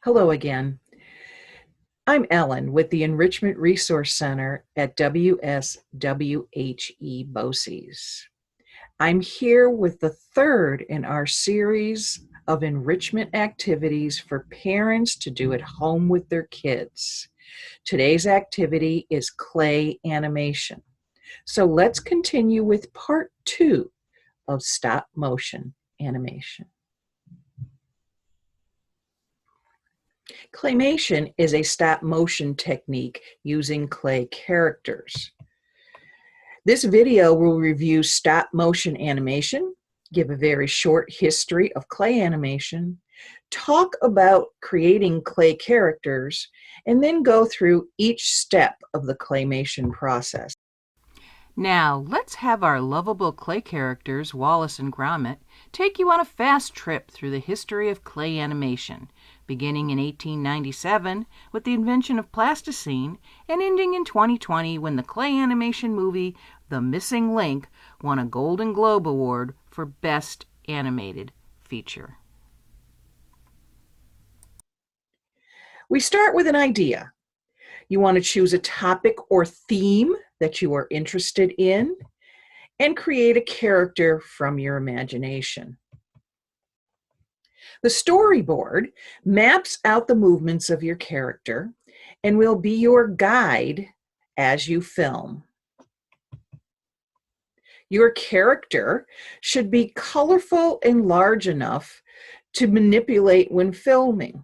Hello again. I'm Ellen with the Enrichment Resource Center at WSWHE BOCES. I'm here with the third in our series of enrichment activities for parents to do at home with their kids. Today's activity is clay animation. So let's continue with part 2 of stop motion animation. Claymation is a stop motion technique using clay characters. This video will review stop motion animation, give a very short history of clay animation, talk about creating clay characters, and then go through each step of the claymation process. Now, let's have our lovable clay characters, Wallace and Gromit, take you on a fast trip through the history of clay animation, beginning in 1897 with the invention of plasticine and ending in 2020 when the clay animation movie The Missing Link won a Golden Globe Award for Best Animated Feature. We start with an idea. You want to choose a topic or theme that you are interested in and create a character from your imagination. The storyboard maps out the movements of your character and will be your guide as you film. Your character should be colorful and large enough to manipulate when filming.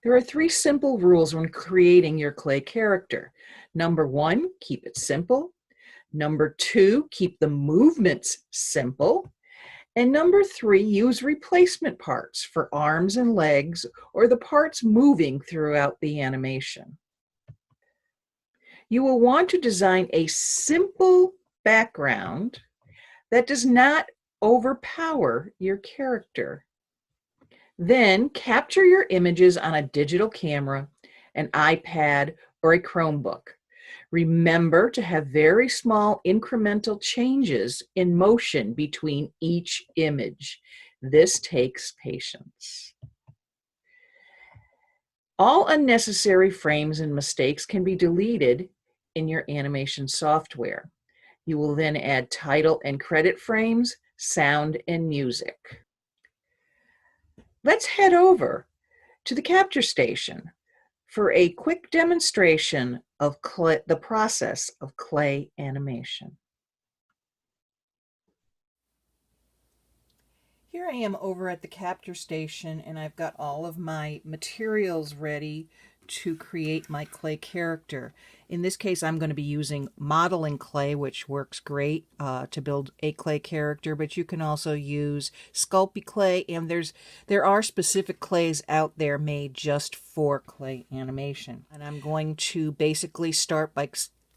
There are 3 simple rules when creating your clay character. Number 1, keep it simple. Number 2, keep the movements simple. And number 3, use replacement parts for arms and legs or the parts moving throughout the animation. You will want to design a simple background that does not overpower your character. Then capture your images on a digital camera, an iPad, or a Chromebook. Remember to have very small incremental changes in motion between each image. This takes patience. All unnecessary frames and mistakes can be deleted in your animation software. You will then add title and credit frames, sound, and music. Let's head over to the capture station for a quick demonstration of the process of clay animation. Here I am over at the capture station, and I've got all of my materials ready to create my clay character. In this case, I'm going to be using modeling clay, which works great to build a clay character, but you can also use Sculpey clay, and there are specific clays out there made just for clay animation. And I'm going to basically start by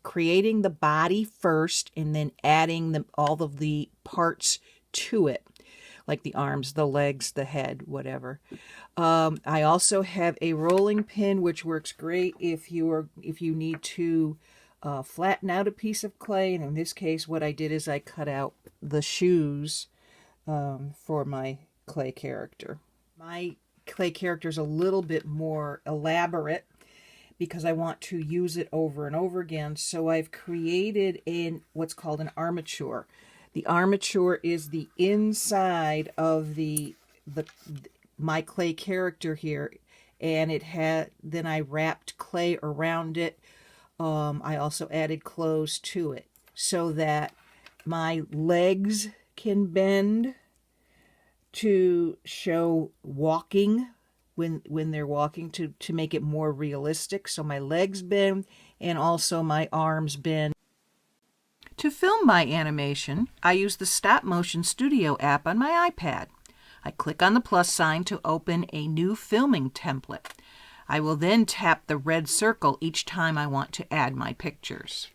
creating the body first and then adding all of the parts to it, like the arms, the legs, the head, whatever. I also have a rolling pin, which works great if you need to flatten out a piece of clay. And in this case, what I did is I cut out the shoes for my clay character. My clay character is a little bit more elaborate because I want to use it over and over again. So I've created what's called an armature. The armature is the inside of my clay character here, and then I wrapped clay around it. I also added clothes to it so that my legs can bend to show walking when they're walking, to make it more realistic. So my legs bend and also my arms bend. To film my animation, I use the Stop Motion Studio app on my iPad. I click on the plus sign to open a new filming template. I will then tap the red circle each time I want to add my pictures.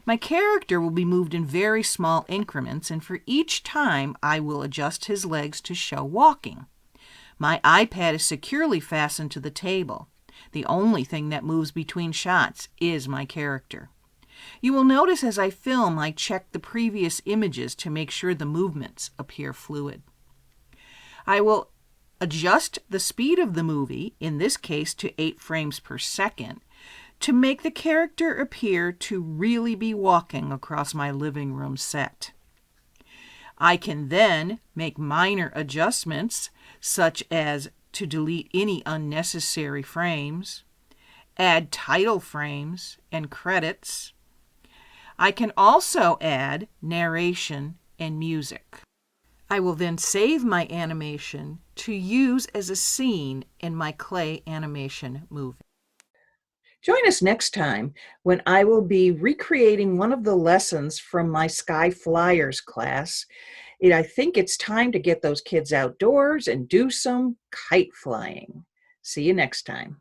My character will be moved in very small increments, and for each time I will adjust his legs to show walking. My iPad is securely fastened to the table. The only thing that moves between shots is my character. You will notice as I film, I check the previous images to make sure the movements appear fluid. I will adjust the speed of the movie, in this case to 8 frames per second, to make the character appear to really be walking across my living room set. I can then make minor adjustments, such as to delete any unnecessary frames, add title frames and credits. I can also add narration and music. I will then save my animation to use as a scene in my clay animation movie. Join us next time when I will be recreating one of the lessons from my Sky Flyers class. I think it's time to get those kids outdoors and do some kite flying. See you next time.